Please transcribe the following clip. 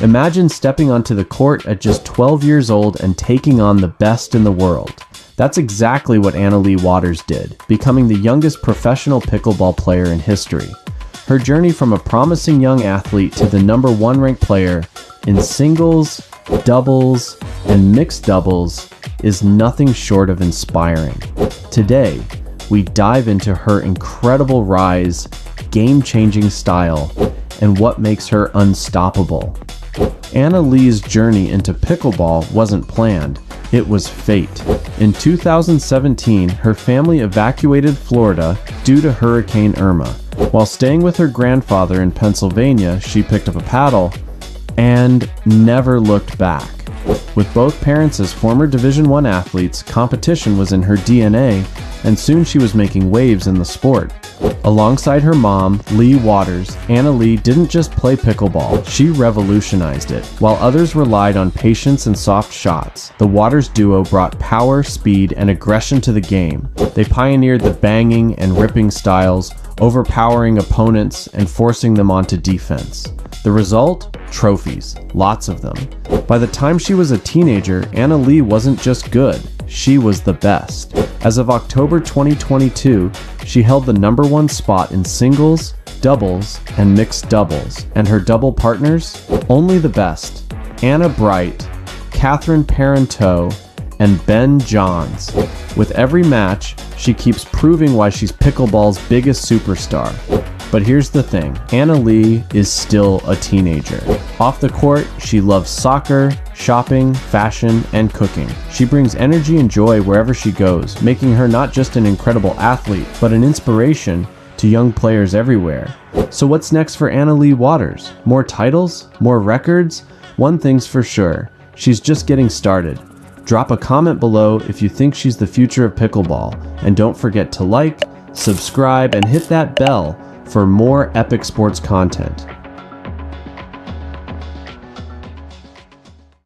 Imagine stepping onto the court at just 12 years old and taking on the best in the world. That's exactly what Anna Leigh Waters did, becoming the youngest professional pickleball player in history. Her journey from a promising young athlete to the #1 ranked player in singles, doubles, and mixed doubles is nothing short of inspiring. Today, we dive into her incredible rise, game-changing style, and what makes her unstoppable. Anna Leigh's journey into pickleball wasn't planned, it was fate. In 2017, her family evacuated Florida due to Hurricane Irma. While staying with her grandfather in Pennsylvania, she picked up a paddle and never looked back. With both parents as former Division I athletes, competition was in her DNA, and soon she was making waves in the sport. Alongside her mom, Leigh Waters, Anna Leigh didn't just play pickleball, she revolutionized it. While others relied on patience and soft shots, the Waters duo brought power, speed, and aggression to the game. They pioneered the banging and ripping styles, overpowering opponents and forcing them onto defense. The result? Trophies. Lots of them. By the time she was a teenager, Anna Leigh wasn't just good, she was the best. As of October 2022, she held the #1 spot in singles, doubles, and mixed doubles, and her double partners? Only the best. Anna Bright, Catherine Parenteau, and Ben Johns. With every match, she keeps proving why she's pickleball's biggest superstar. But here's the thing, Anna Leigh is still a teenager. Off the court, she loves soccer, shopping, fashion, and cooking. She brings energy and joy wherever she goes, making her not just an incredible athlete, but an inspiration to young players everywhere. So what's next for Anna Leigh Waters? More titles? More records? One thing's for sure, she's just getting started. Drop a comment below if you think she's the future of pickleball, and don't forget to like, subscribe, and hit that bell for more epic sports content.